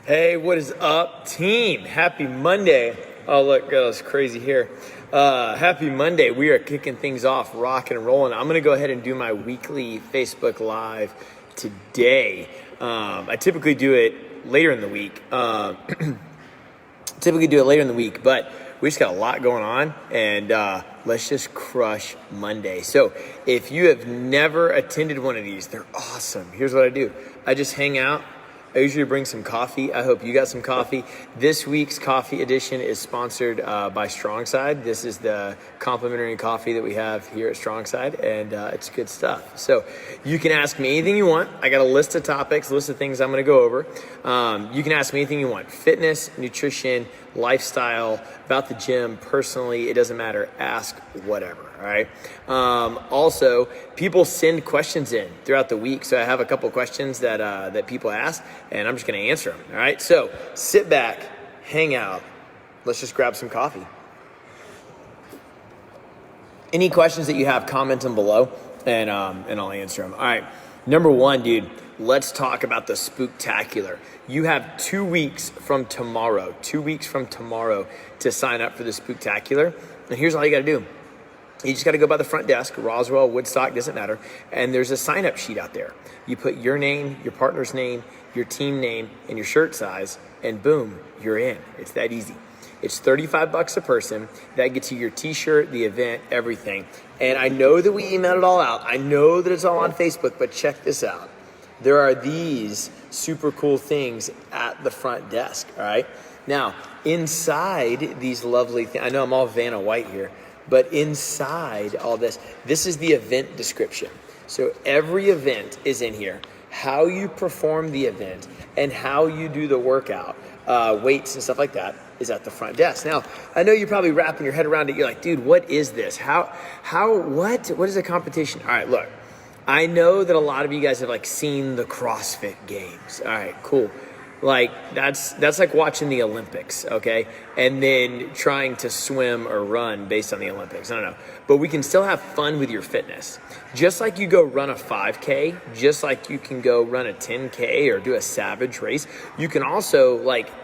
Hey, what is up, team? Happy Monday. Oh, look, it's crazy here. Happy Monday. We are kicking things off, rocking and rolling. I'm going to go ahead and do my weekly Facebook Live today. I typically do it later in the week. But we just got a lot going on, and let's just crush Monday. So if you have never attended one of these, they're awesome. Here's what I do. I just hang out. I usually bring some coffee. I hope you got some coffee. This week's coffee edition is sponsored by Strongside. This is the complimentary coffee that we have here at Strongside, and it's good stuff. So you can ask me anything you want. I got a list of topics, a list of things I'm going to go over. You can ask me anything you want. Fitness, nutrition, lifestyle, about the gym, personally, it doesn't matter. Ask whatever. All right. Also, people send questions in throughout the week. So I have a couple questions that people ask, and I'm just going to answer them. All right. So sit back, hang out. Let's just grab some coffee. Any questions that you have, comment them below, and I'll answer them. All right. Number one, dude, let's talk about the Spooktacular. You have 2 weeks from tomorrow, to sign up for the Spooktacular. And here's all you got to do. You just got to go by the front desk, Roswell, Woodstock, doesn't matter. And there's a sign-up sheet out there. You put your name, your partner's name, your team name, and your shirt size, and boom, you're in. It's that easy. It's $35 a person. That gets you your t-shirt, the event, everything. And I know that we emailed it all out. I know that it's all on Facebook, but check this out. There are these super cool things at the front desk, all right? Now, inside these lovely things, I know I'm all Vanna White here, but inside all this is the event description. So every event is in here. How you perform the event and how you do the workout, weights and stuff like that is at the front desk. Now, I know you're probably wrapping your head around it. You're like, dude, what is this? What is a competition? All right, look, I know that a lot of you guys have seen the CrossFit Games. All right, cool. That's like watching the Olympics, okay? And then trying to swim or run based on the Olympics. I don't know. But we can still have fun with your fitness. Just like you go run a 5K, just like you can go run a 10K or do a savage race, you can also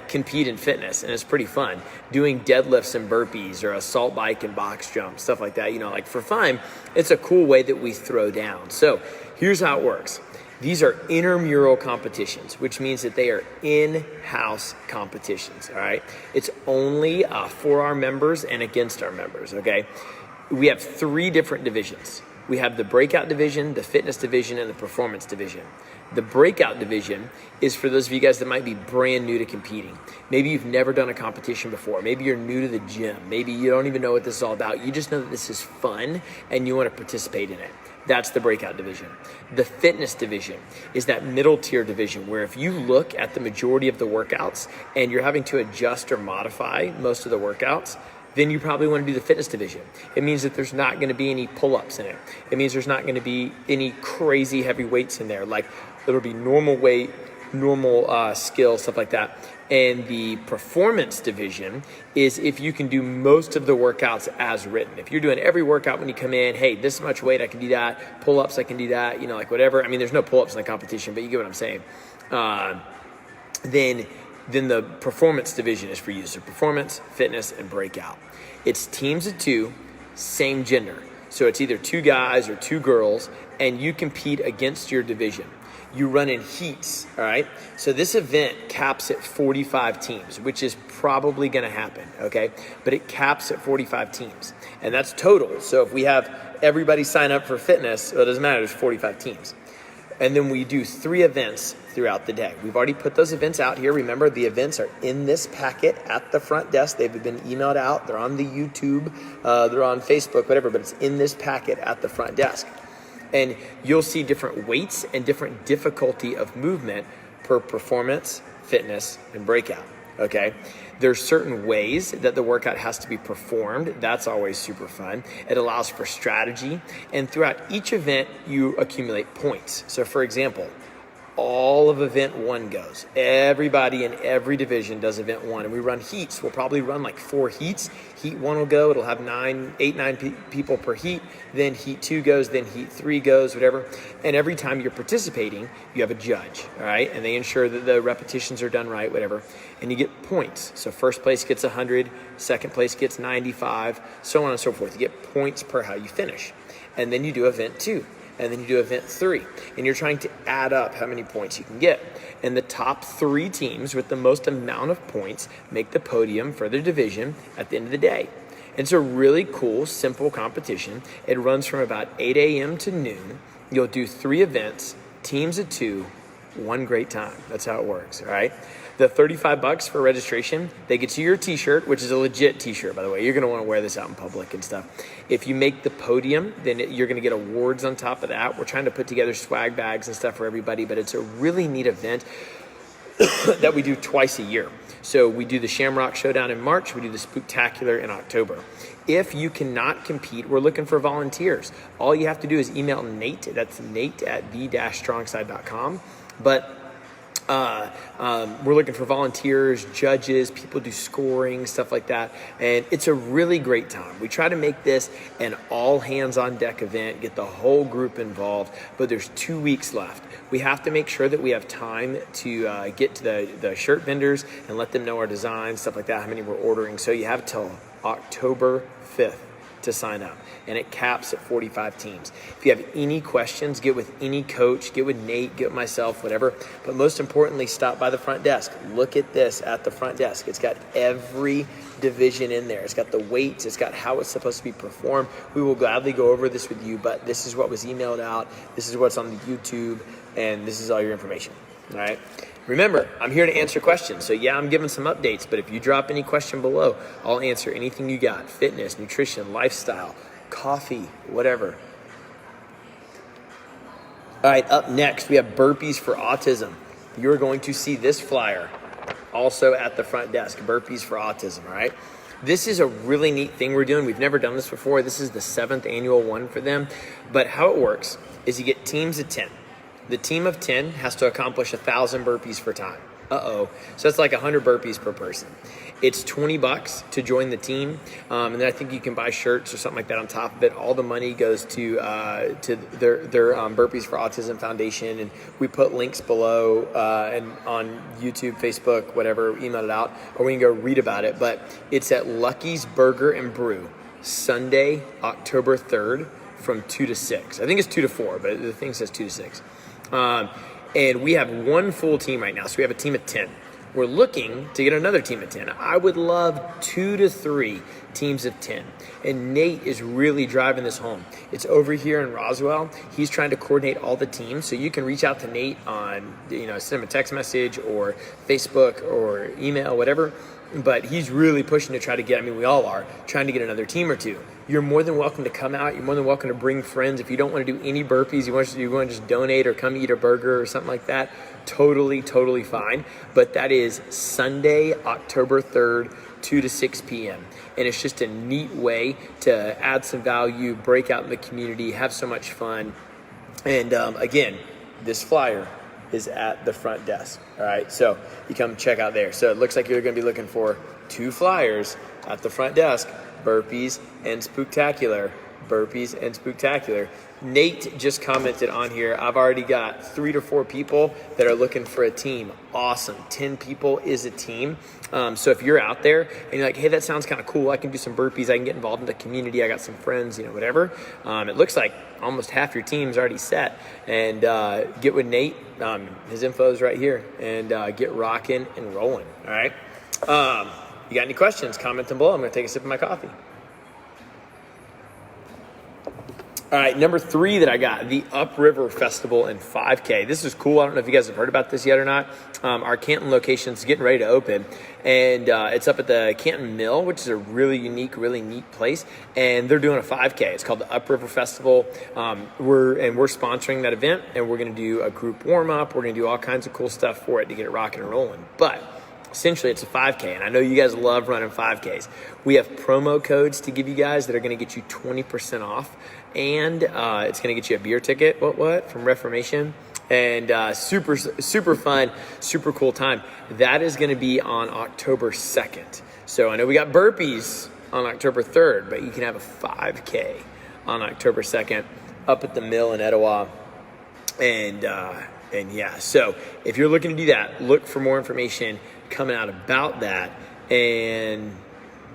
compete in fitness, and it's pretty fun. Doing deadlifts and burpees or assault bike and box jump, stuff like that, for fun, it's a cool way that we throw down. So here's how it works. These are intramural competitions, which means that they are in-house competitions, all right? It's only for our members and against our members, okay? We have 3 different divisions. We have the Breakout Division, the Fitness Division, and the Performance Division. The Breakout Division is for those of you guys that might be brand new to competing. Maybe you've never done a competition before. Maybe you're new to the gym. Maybe you don't even know what this is all about. You just know that this is fun and you want to participate in it. That's the Breakout Division. The Fitness Division is that middle tier division where if you look at the majority of the workouts and you're having to adjust or modify most of the workouts, then you probably want to do the Fitness Division. It means that there's not going to be any pull-ups in it. It means there's not going to be any crazy heavy weights in there. It'll be normal weight, normal skill, stuff like that. And the Performance Division is if you can do most of the workouts as written. If you're doing every workout when you come in, hey, this much weight, I can do that. Pull-ups, I can do that, whatever. I mean, there's no pull-ups in the competition, but you get what I'm saying. Then the Performance Division is for you. So Performance, Fitness, and Breakout. It's teams of 2, same gender. So it's either 2 guys or 2 girls, and you compete against your division. You run in heats, all right? So this event caps at 45 teams, which is probably going to happen, okay? But it caps at 45 teams, and that's total. So if we have everybody sign up for fitness, well, it doesn't matter, there's 45 teams. And then we do 3 events throughout the day. We've already put those events out here. Remember, the events are in this packet at the front desk. They've been emailed out. They're on the YouTube. They're on Facebook, whatever, but it's in this packet at the front desk. And you'll see different weights and different difficulty of movement per performance, fitness, and breakout, okay? There's certain ways that the workout has to be performed. That's always super fun. It allows for strategy. And throughout each event, you accumulate points. So for example, all of event 1 goes. Everybody in every division does event 1, and we run heats. We'll probably run like 4 heats. Heat 1 will go. It'll have 9 people per heat. Then heat 2 goes. Then heat 3 goes, whatever. And every time you're participating, you have a judge, all right? And they ensure that the repetitions are done right, whatever. And you get points. So first place gets 100, second place gets 95, so on and so forth. You get points per how you finish. And then you do event 2. And then you do event 3, and you're trying to add up how many points you can get. And the top 3 teams with the most amount of points make the podium for their division at the end of the day. And it's a really cool, simple competition. It runs from about 8 a.m. to noon. You'll do 3 events, teams of 2, one great time. That's how it works, all right? The $35 for registration, they get you your t-shirt, which is a legit t-shirt, by the way. You're going to want to wear this out in public and stuff. If you make the podium, then you're going to get awards on top of that. We're trying to put together swag bags and stuff for everybody, but it's a really neat event that we do twice a year. So we do the Shamrock Showdown in March. We do the Spooktacular in October. If you cannot compete, we're looking for volunteers. All you have to do is email Nate. That's Nate at the-strongside.com. But we're looking for volunteers, judges, people do scoring, stuff like that. And it's a really great time. We try to make this an all hands on deck event, get the whole group involved, but there's 2 weeks left. We have to make sure that we have time to get to the shirt vendors and let them know our designs, stuff like that, how many we're ordering. So you have till October 5th to sign up, and it caps at 45 teams. If you have any questions, get with any coach, get with Nate, get with myself, whatever. But most importantly, stop by the front desk. Look at this at the front desk. It's got every division in there. It's got the weights. It's got how it's supposed to be performed. We will gladly go over this with you, but this is what was emailed out. This is what's on the YouTube, and this is all your information, all right? Remember, I'm here to answer questions. So yeah, I'm giving some updates, but if you drop any question below, I'll answer anything you got. Fitness, nutrition, lifestyle, coffee, whatever. All right, up next, we have Burpees for Autism. You're going to see this flyer also at the front desk, Burpees for Autism, all right? This is a really neat thing we're doing. We've never done this before. This is the 7th annual one for them. But how it works is you get teams of 10. The team of 10 has to accomplish 1,000 burpees per time. So that's like 100 burpees per person. It's $20 to join the team, and then I think you can buy shirts or something like that on top of it. All the money goes to their Burpees for Autism Foundation, and we put links below and on YouTube, Facebook, whatever. Email it out, or we can go read about it. But it's at Lucky's Burger and Brew, Sunday, October 3rd, from 2 to 6. I think it's 2 to 4, but the thing says 2 to 6. And we have one full team right now, so we have a team of 10. We're looking to get another team of 10. I would love 2 to 3 teams of 10. And Nate is really driving this home. It's over here in Roswell. He's trying to coordinate all the teams. So you can reach out to Nate on, send him a text message or Facebook or email, whatever. But he's really pushing to try to get, we all are, trying to get another team or 2. You're more than welcome to come out. You're more than welcome to bring friends. If you don't want to do any burpees, you want to just donate or come eat a burger or something like that, totally fine. But that is Sunday, October 3rd, 2 to 6 p.m. And it's just a neat way to add some value, break out in the community, have so much fun. And again, this flyer is at the front desk, all right? So you come check out there. So it looks like you're gonna be looking for 2 flyers at the front desk, Burpees and Spooktacular, Burpees and Spooktacular. Nate just commented on here, I've already got 3 to 4 people that are looking for a team. Awesome, 10 people is a team. So if you're out there and you're like, hey, that sounds kind of cool, I can do some burpees, I can get involved in the community, I got some friends, whatever. It looks like almost half your team's already set. And get with Nate, his info is right here, and get rocking and rolling, all right? You got any questions, comment them below. I'm gonna take a sip of my coffee. All right, number 3 that I got, the Upriver Festival and 5K. This is cool. I don't know if you guys have heard about this yet or not. Our Canton location is getting ready to open, and it's up at the Canton Mill, which is a really unique, really neat place, and they're doing a 5K. It's called the Upriver Festival. We're sponsoring that event, and we're going to do a group warm-up. We're going to do all kinds of cool stuff for it to get it rocking and rolling. But essentially, it's a 5K, and I know you guys love running 5Ks. We have promo codes to give you guys that are going to get you 20% off, and it's going to get you a beer ticket, from Reformation, and super fun, super cool time. That is going to be on October 2nd. So I know we got burpees on October 3rd, but you can have a 5K on October 2nd up at the mill in Etowah. And yeah, so if you're looking to do that, look for more information coming out about that. And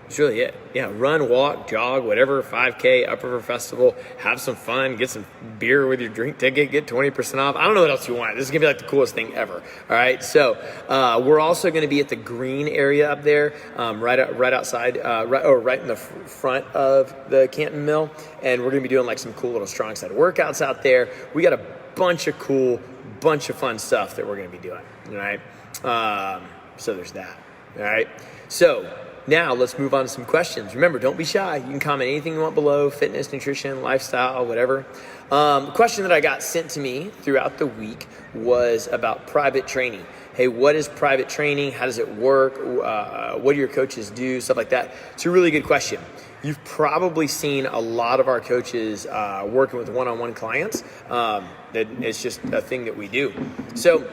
that's really it. Yeah, run, walk, jog, whatever, 5K, Upriver Festival, have some fun, get some beer with your drink ticket, get 20% off. I don't know what else you want. This is going to be like the coolest thing ever. All right, so we're also going to be at the green area up there, right outside, right in the front of the Canton Mill, and we're going to be doing like some cool little strong side workouts out there. We got a bunch of fun stuff that we're going to be doing, all right? So there's that, all right? So now let's move on to some questions. Remember, don't be shy. You can comment anything you want below, fitness, nutrition, lifestyle, whatever. The question that I got sent to me throughout the week was about private training. Hey, what is private training? How does it work? What do your coaches do? Stuff like that. It's a really good question. You've probably seen a lot of our coaches working with one-on-one clients. It's just a thing that we do. So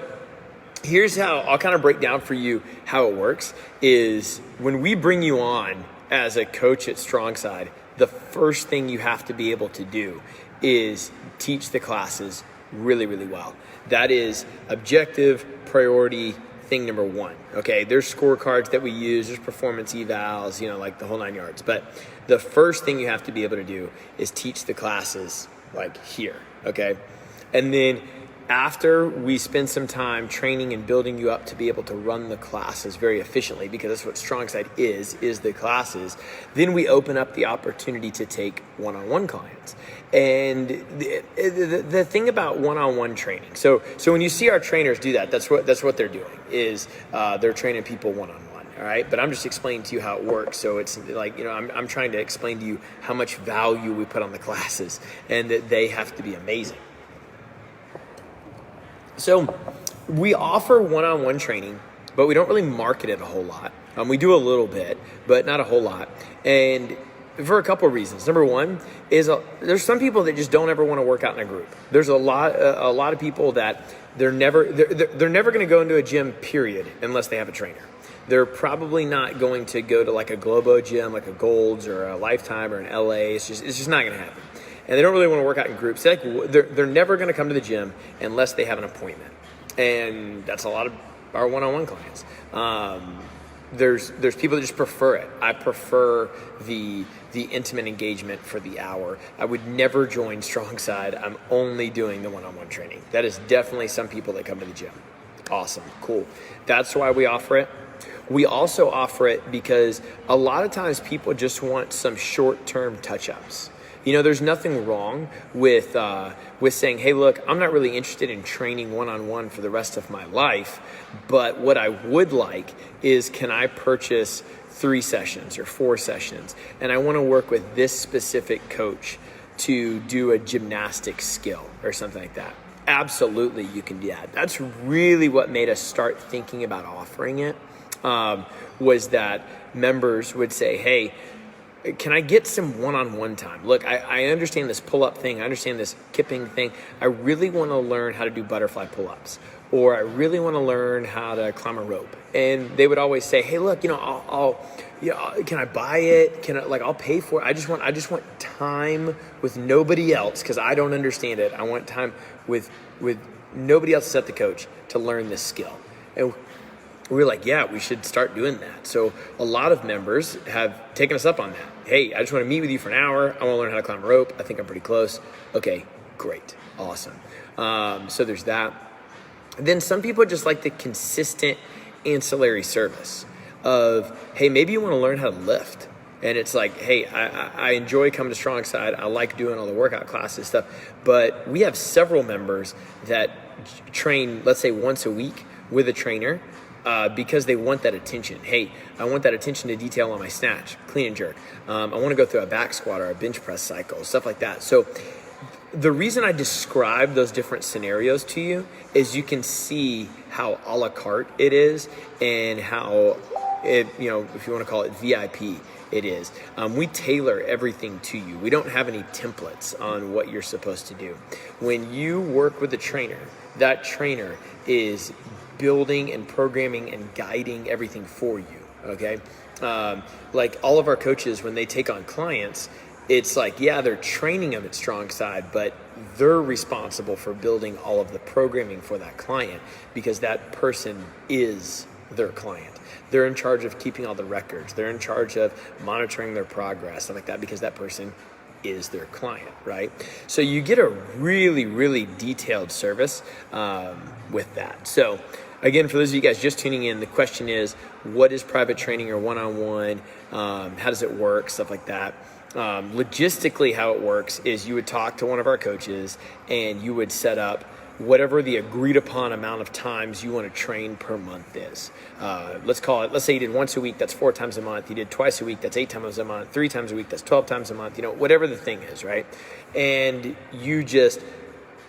here's how I'll kind of break down for you how it works is when we bring you on as a coach at Strongside, the first thing you have to be able to do is teach the classes really, really well. That is objective, priority, thing number one. Okay, there's scorecards that we use, there's performance evals, like the whole 9 yards. But the first thing you have to be able to do is teach the classes like here, okay? And then after we spend some time training and building you up to be able to run the classes very efficiently, because that's what Strongside is the classes, then we open up the opportunity to take one-on-one clients. And the thing about one-on-one training, so when you see our trainers do that, that's what they're doing, is they're training people one-on-one, all right? But I'm just explaining to you how it works. So it's like, I'm trying to explain to you how much value we put on the classes and that they have to be amazing. So we offer one-on-one training, but we don't really market it a whole lot. We do a little bit, but not a whole lot. And for a couple of reasons. Number one is there's some people that just don't ever want to work out in a group. There's a lot of people that they're never going to go into a gym, period, unless they have a trainer. They're probably not going to go to like a Globo gym, like a Gold's or a Lifetime or an LA. It's just not going to happen. And they don't really want to work out in groups. They're never going to come to the gym unless they have an appointment. And that's a lot of our one-on-one clients. There's people that just prefer it. I prefer the intimate engagement for the hour. I would never join Strongside. I'm only doing the one-on-one training. That is definitely some people that come to the gym. Awesome, cool. That's why we offer it. We also offer it because a lot of times people just want some short-term touch-ups. There's nothing wrong with saying, hey, look, I'm not really interested in training one-on-one for the rest of my life, but what I would like is, can I purchase 3 sessions or 4 sessions? And I want to work with this specific coach to do a gymnastics skill or something like that. Absolutely, you can do that. That's really what made us start thinking about offering it, was that members would say, hey, can I get some one-on-one time? Look, I understand this pull-up thing. I understand this kipping thing. I really want to learn how to do butterfly pull-ups, or I really want to learn how to climb a rope. And they would always say, hey, look, I'll can I buy it? I'll pay for it. I just want time with nobody else because I don't understand it. I want time with nobody else except the coach to learn this skill. And we were like, yeah, we should start doing that. So a lot of members have taken us up on that. Hey, I just want to meet with you for an hour. I want to learn how to climb a rope. I think I'm pretty close. Okay, great. Awesome. So there's that. Then some people just like the consistent ancillary service of, hey, maybe you want to learn how to lift. And it's like, hey, I enjoy coming to Strongside. I like doing all the workout classes stuff. But we have several members that train, let's say, once a week with a trainer, because they want that attention. Hey, I want that attention to detail on my snatch, clean and jerk. I want to go through a back squat or a bench press cycle, stuff like that. So the reason I describe those different scenarios to you is you can see how a la carte it is and how it, if you want to call it VIP, it is. We tailor everything to you. We don't have any templates on what you're supposed to do. When you work with a trainer, that trainer is building and programming and guiding everything for you, okay? Like all of our coaches, when they take on clients, it's like, yeah, they're training them at Strong Side, but they're responsible for building all of the programming for that client because that person is their client. They're in charge of keeping all the records. They're in charge of monitoring their progress, stuff like that, because that person is their client, right? So you get a really, really detailed service with that. So again, for those of you guys just tuning in, the question is, what is private training or one-on-one? How does it work? Stuff like that. Logistically, how it works is you would talk to one of our coaches and you would set up whatever the agreed upon amount of times you want to train per month is. Let's say you did once a week, that's 4 times a month. You did twice a week, that's 8 times a month. 3 times a week, that's 12 times a month, whatever the thing is, right? And you just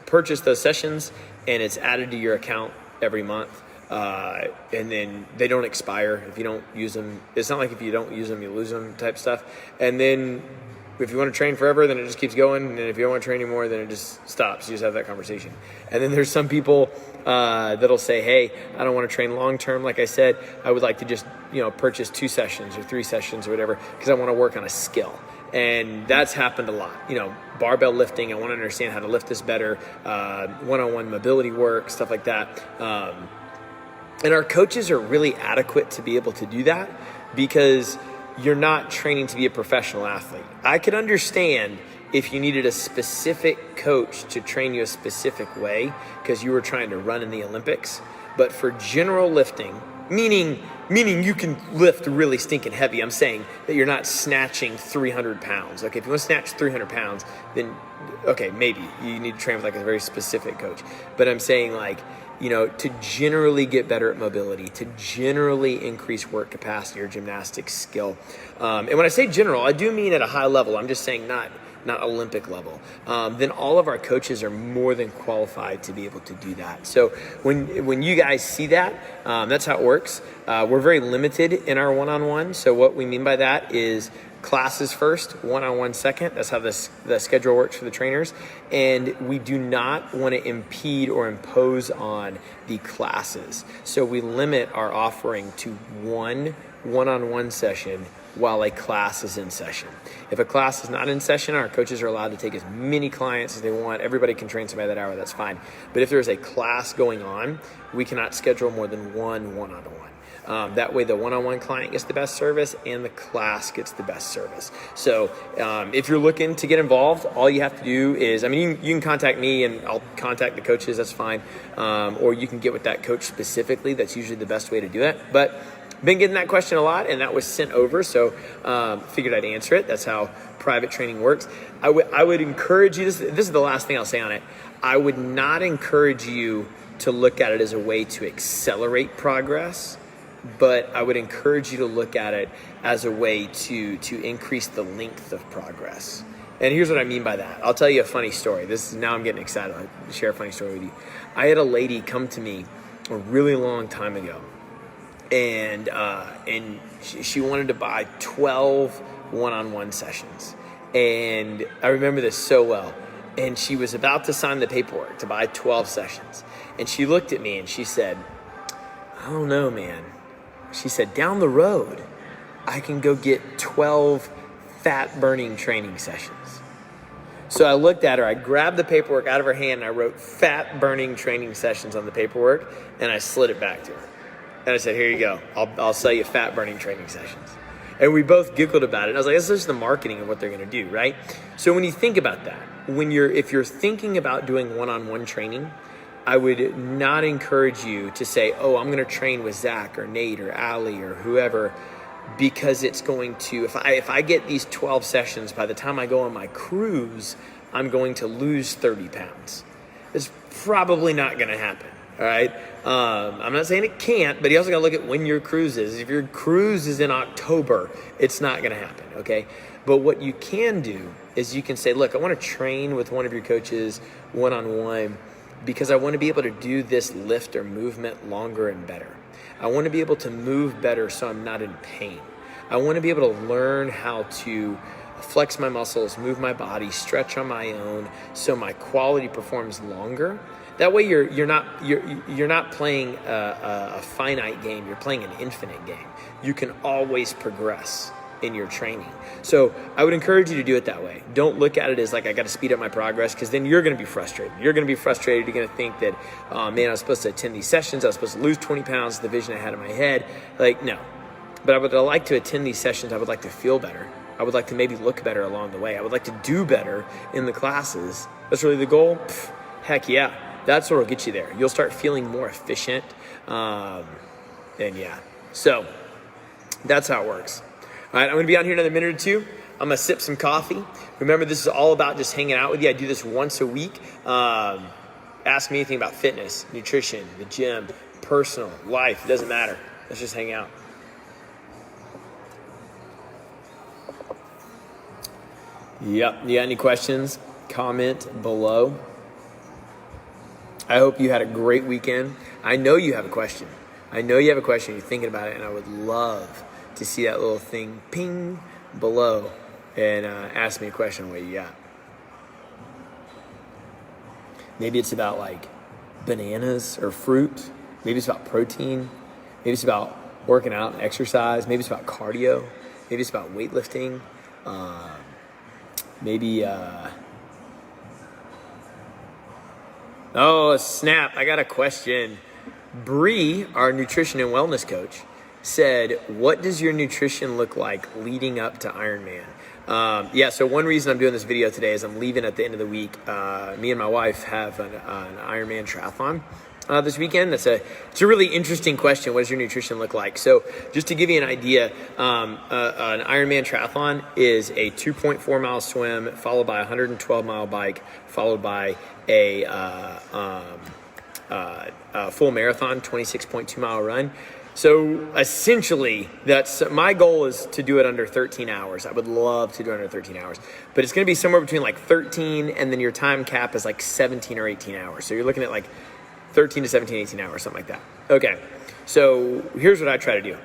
purchase those sessions and it's added to your account every month. And then they don't expire if you don't use them. It's not like if you don't use them, you lose them type stuff. And then if you want to train forever, then it just keeps going. And if you don't want to train anymore, then it just stops. You just have that conversation. And then there's some people that'll say, hey, I don't want to train long-term. Like I said, I would like to just, purchase 2 sessions or 3 sessions or whatever, because I want to work on a skill. And that's happened a lot. Barbell lifting, I want to understand how to lift this better, one-on-one mobility work, stuff like that. And our coaches are really adequate to be able to do that because you're not training to be a professional athlete. I could understand if you needed a specific coach to train you a specific way because you were trying to run in the Olympics. But for general lifting, meaning you can lift really stinking heavy. I'm saying that you're not snatching 300 pounds. Okay, if you want to snatch 300 pounds, then okay, maybe you need to train with like a very specific coach. But I'm saying to generally get better at mobility, to generally increase work capacity or gymnastics skill. And when I say general, I do mean at a high level. I'm just saying not Olympic level. Then all of our coaches are more than qualified to be able to do that. So when you guys see that, that's how it works. We're very limited in our one-on-one. So what we mean by that is classes first, one-on-one second. That's how the schedule works for the trainers. And we do not want to impede or impose on the classes. So we limit our offering to one-on-one session while a class is in session. If a class is not in session, our coaches are allowed to take as many clients as they want. Everybody can train somebody that hour, that's fine. But if there's a class going on, we cannot schedule more than one-on-one. That way the one-on-one client gets the best service and the class gets the best service. So if you're looking to get involved, all you have to do is, you can contact me and I'll contact the coaches, that's fine. Or you can get with that coach specifically. That's usually the best way to do that. But been getting that question a lot and that was sent over, so figured I'd answer it. That's how private training works. I would encourage you, this is the last thing I'll say on it, I would not encourage you to look at it as a way to accelerate progress, but I would encourage you to look at it as a way to increase the length of progress. And here's what I mean by that. I'll tell you a funny story. Now I'm getting excited. I'll share a funny story with you. I had a lady come to me a really long time ago, and she wanted to buy 12 one-on-one sessions. And I remember this so well. And she was about to sign the paperwork to buy 12 sessions. And she looked at me and she said, I don't know, man. She said, down the road, I can go get 12 fat-burning training sessions. So I looked at her, I grabbed the paperwork out of her hand, and I wrote fat-burning training sessions on the paperwork, and I slid it back to her. And I said, here you go. I'll sell you fat-burning training sessions. And we both giggled about it. And I was like, this is just the marketing of what they're going to do, right? So when you think about that, if you're thinking about doing one-on-one training, I would not encourage you to say, oh, I'm going to train with Zach or Nate or Ali or whoever, because it's going to, if I get these 12 sessions, by the time I go on my cruise, I'm going to lose 30 pounds. It's probably not going to happen, all right? I'm not saying it can't, but you also got to look at when your cruise is. If your cruise is in October, it's not going to happen, okay? But what you can do is you can say, look, I want to train with one of your coaches one-on-one, because I want to be able to do this lift or movement longer and better. I want to be able to move better so I'm not in pain. I want to be able to learn how to flex my muscles, move my body, stretch on my own so my quality performs longer. That way you're not playing a finite game. You're playing an infinite game. You can always progress in your training. So I would encourage you to do it that way. Don't look at it as like, I got to speed up my progress, because then you're going to be frustrated. You're going to be frustrated. You're going to think that, oh man, I was supposed to attend these sessions. I was supposed to lose 20 pounds, the vision I had in my head. Like, no. But I would like to attend these sessions. I would like to feel better. I would like to maybe look better along the way. I would like to do better in the classes. That's really the goal. Heck yeah. That's what will get you there. You'll start feeling more efficient. And yeah. So that's how it works. All right, I'm going to be on here another minute or two. I'm going to sip some coffee. Remember, this is all about just hanging out with you. I do this once a week. Ask me anything about fitness, nutrition, the gym, personal, life. It doesn't matter. Let's just hang out. Yep. You got any questions? Comment below. I hope you had a great weekend. I know you have a question. You're thinking about it, and I would love to see that little thing ping below and ask me a question. What you got? Maybe it's about like bananas or fruit. Maybe it's about protein. Maybe it's about working out and exercise. Maybe it's about cardio. Maybe it's about weightlifting. Oh, snap. I got a question. Bree, our nutrition and wellness coach, said, what does your nutrition look like leading up to Ironman? So one reason I'm doing this video today is I'm leaving at the end of the week. Me and my wife have an Ironman triathlon this weekend. It's a really interesting question. What does your nutrition look like? So just to give you an idea, an Ironman triathlon is a 2.4 mile swim followed by a 112 mile bike followed by a full marathon, 26.2 mile run. So essentially, that's my goal is to do it under 13 hours. I would love to do it under 13 hours, but it's going to be somewhere between like 13 and then your time cap is like 17 or 18 hours. So you're looking at like 13 to 17, 18 hours, something like that. Okay, so here's what I try to do.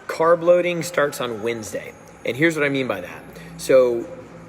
Carb loading starts on Wednesday, and here's what I mean by that. So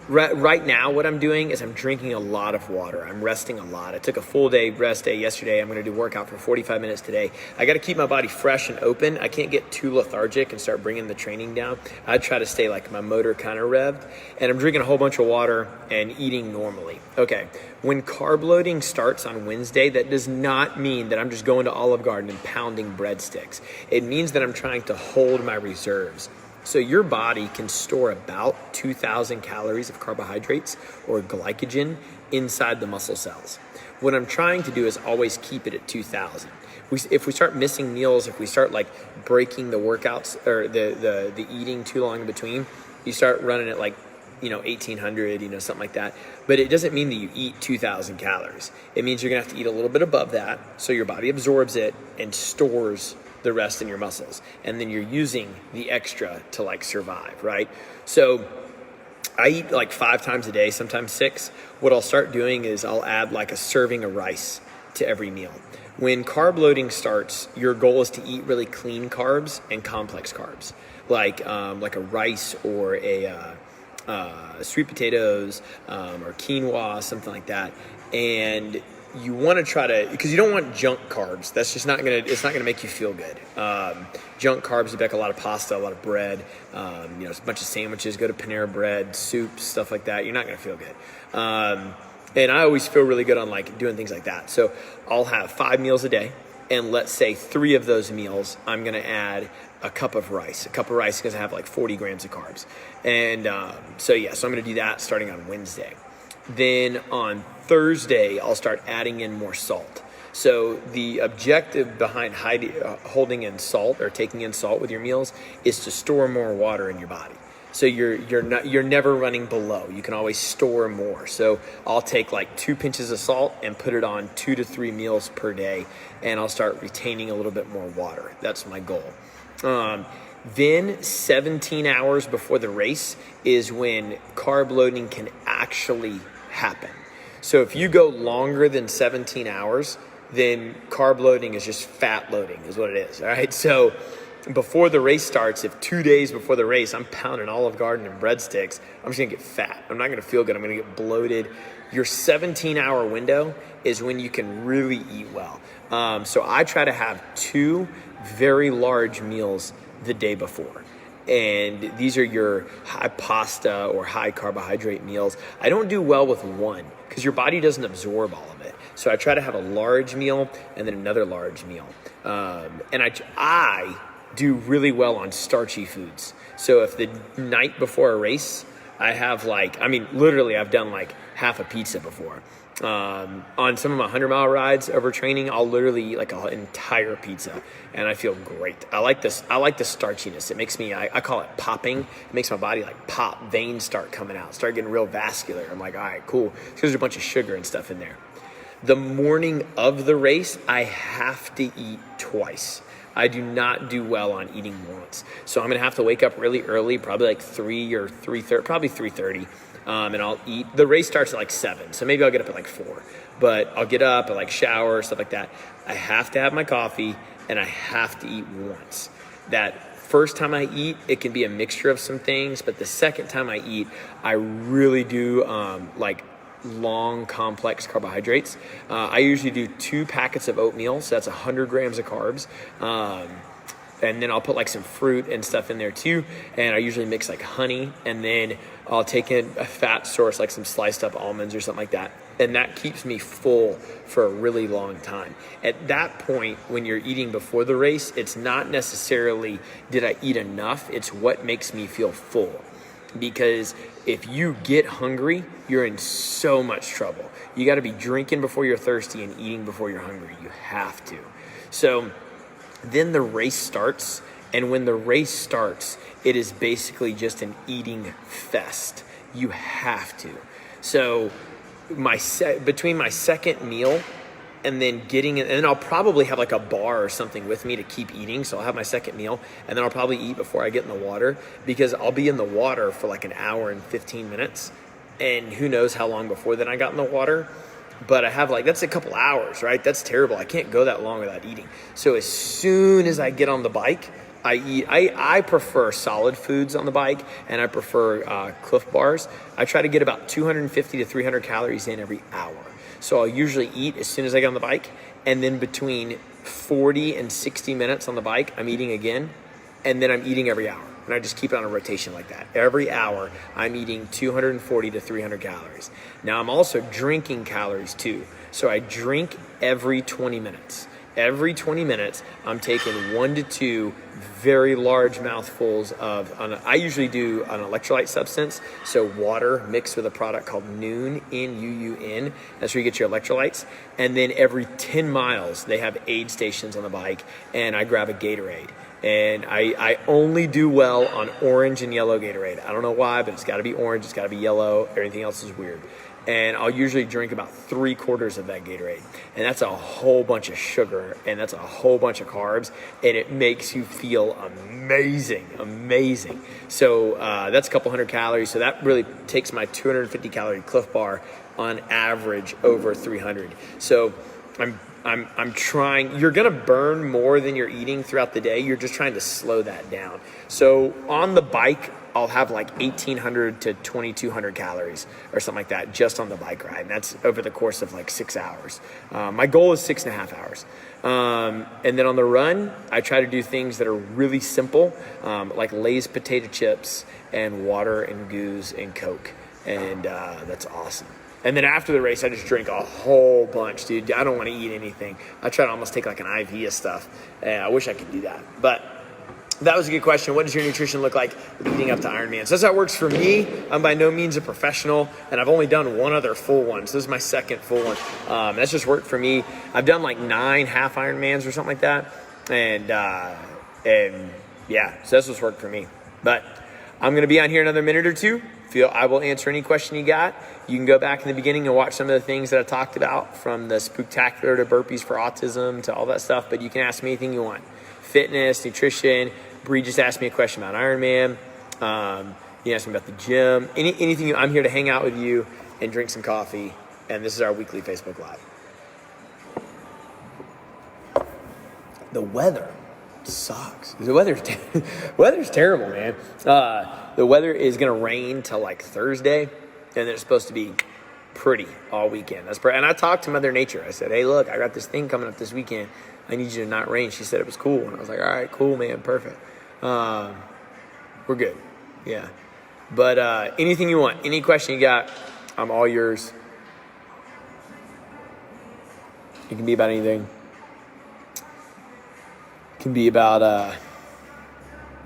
right now, what I'm doing is I'm drinking a lot of water. I'm resting a lot. I took a full day rest day yesterday. I'm going to do workout for 45 minutes today. I got to keep my body fresh and open. I can't get too lethargic and start bringing the training down. I try to stay like my motor kind of revved, and I'm drinking a whole bunch of water and eating normally. Okay, when carb loading starts on Wednesday, that does not mean that I'm just going to Olive Garden and pounding breadsticks. It means that I'm trying to hold my reserves. So your body can store about 2,000 calories of carbohydrates or glycogen inside the muscle cells. What I'm trying to do is always keep it at 2,000. If we start missing meals, if we start like breaking the workouts or the eating too long in between, you start running at like 1,800, something like that. But it doesn't mean that you eat 2,000 calories. It means you're gonna have to eat a little bit above that so your body absorbs it and stores the rest in your muscles, and then you're using the extra to like survive, right? So I eat like 5 times a day, sometimes 6. What I'll start doing is I'll add like a serving of rice to every meal. When carb loading starts, your goal is to eat really clean carbs and complex carbs, like a rice or a sweet potatoes or quinoa, something like that. And you want to try to, because you don't want junk carbs. That's just it's not gonna make you feel good. Junk carbs would be like a lot of pasta, a lot of bread, a bunch of sandwiches, go to Panera Bread, soups, stuff like that. You're not gonna feel good. And I always feel really good on like doing things like that. So I'll have 5 meals a day, and let's say 3 of those meals, I'm gonna add a cup of rice. A cup of rice is gonna have like 40 grams of carbs. And so I'm gonna do that starting on Wednesday. Then on Thursday, I'll start adding in more salt. So the objective behind holding in salt or taking in salt with your meals is to store more water in your body. So you're never running below. You can always store more. So I'll take like 2 pinches of salt and put it on 2 to 3 meals per day, and I'll start retaining a little bit more water. That's my goal. Then 17 hours before the race is when carb loading can actually happen. So if you go longer than 17 hours, then carb loading is just fat loading is what it is. All right. So before the race starts, if 2 days before the race, I'm pounding Olive Garden and breadsticks, I'm just gonna get fat. I'm not gonna feel good. I'm gonna get bloated. Your 17-hour window is when you can really eat well. So I try to have 2 very large meals the day before. And these are your high pasta or high carbohydrate meals. I don't do well with one because your body doesn't absorb all of it. So I try to have a large meal and then another large meal. And I do really well on starchy foods. So if the night before a race, I have literally I've done like half a pizza before. On some of my 100-mile rides over training, I'll literally eat like an entire pizza and I feel great. I like the starchiness. It makes me, I call it popping. It makes my body like pop, veins start coming out, start getting real vascular. I'm like, all right, cool. Because there's a bunch of sugar and stuff in there. The morning of the race, I have to eat twice. I do not do well on eating once. So I'm going to have to wake up really early, probably like 3 or 3:30, probably 3:30. And I'll eat. The race starts at like 7, so maybe I'll get up at like 4. But I'll get up and like shower, stuff like that. I have to have my coffee, and I have to eat once. That first time I eat, it can be a mixture of some things, but the second time I eat, I really do like long, complex carbohydrates. I usually do 2 packets of oatmeal, so that's 100 grams of carbs. And then I'll put like some fruit and stuff in there too. And I usually mix like honey, and then I'll take in a fat source, like some sliced up almonds or something like that. And that keeps me full for a really long time. At that point, when you're eating before the race, it's not necessarily did I eat enough, it's what makes me feel full. Because if you get hungry, you're in so much trouble. You got to be drinking before you're thirsty and eating before you're hungry. You have to. So then the race starts, and when the race starts, it is basically just an eating fest. You have to. So between my second meal and then and then I'll probably have like a bar or something with me to keep eating. So I'll have my second meal, and then I'll probably eat before I get in the water, because I'll be in the water for like an hour and 15 minutes. And who knows how long before then I got in the water. But I have that's a couple hours, right? That's terrible. I can't go that long without eating. So as soon as I get on the bike, I eat. I prefer solid foods on the bike, and I prefer Cliff Bars. I try to get about 250 to 300 calories in every hour. So I'll usually eat as soon as I get on the bike, and then between 40 and 60 minutes on the bike, I'm eating again, and then I'm eating every hour. And I just keep it on a rotation like that. Every hour, I'm eating 240 to 300 calories. Now, I'm also drinking calories too. So I drink every 20 minutes. Every 20 minutes, I'm taking 1 to 2 very large mouthfuls of, I usually do an electrolyte substance. So water mixed with a product called Nuun, N-U-U-N. That's where you get your electrolytes. And then every 10 miles, they have aid stations on the bike, and I grab a Gatorade. And I only do well on orange and yellow Gatorade. I don't know why, but it's got to be orange, it's got to be yellow. Everything else is weird. And I'll usually drink about 3/4 of that Gatorade. And that's a whole bunch of sugar, and that's a whole bunch of carbs, and it makes you feel amazing, amazing. So that's a couple hundred calories. So that really takes my 250 calorie Cliff Bar on average over 300. So I'm trying. You're gonna burn more than you're eating throughout the day. You're just trying to slow that down. So on the bike, I'll have like 1,800 to 2,200 calories or something like that just on the bike ride. And that's over the course of like 6 hours. My goal is 6.5 hours. And then on the run, I try to do things that are really simple, like Lay's potato chips and water and goos and Coke. And that's awesome. And then after the race, I just drink a whole bunch, dude. I don't want to eat anything. I try to almost take like an IV of stuff. I wish I could do that. But that was a good question. What does your nutrition look like leading up to Ironman? So that's how it works for me. I'm by no means a professional, and I've only done one other full one. So this is my second full one. That's just worked for me. I've done like 9 half Ironmans or something like that. And yeah, so that's what's worked for me. But I'm going to be on here another minute or two. I will answer any question you got. You can go back in the beginning and watch some of the things that I talked about, from the Spooktacular to Burpees for Autism to all that stuff. But you can ask me anything you want. Fitness, nutrition. Bree just asked me a question about Ironman. You asked me about the gym. Anything. I'm here to hang out with you and drink some coffee. And this is our weekly Facebook Live. The weather. sucks. The weather's terrible, man. The weather is gonna rain till like Thursday, and then it's supposed to be pretty all weekend. And I talked to Mother Nature. I said, hey, look, I got this thing coming up this weekend. I need you to not rain. She said it was cool, and I was like, all right, cool, man, perfect. We're good, yeah. But anything you want, any question you got, I'm all yours. It can be about anything. It can be about, I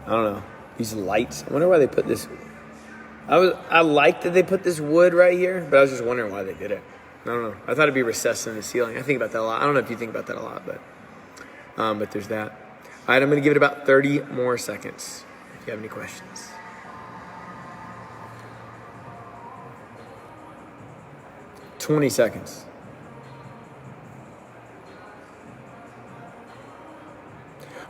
don't know, these lights. I wonder why they put this. I like that they put this wood right here, but I was just wondering why they did it. I don't know. I thought it'd be recessed in the ceiling. I think about that a lot. I don't know if you think about that a lot, but there's that. All right, I'm going to give it about 30 more seconds if you have any questions. $20 seconds.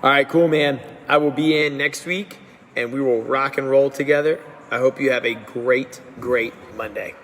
All right, cool, man. I will be in next week, and we will rock and roll together. I hope you have a great, great Monday.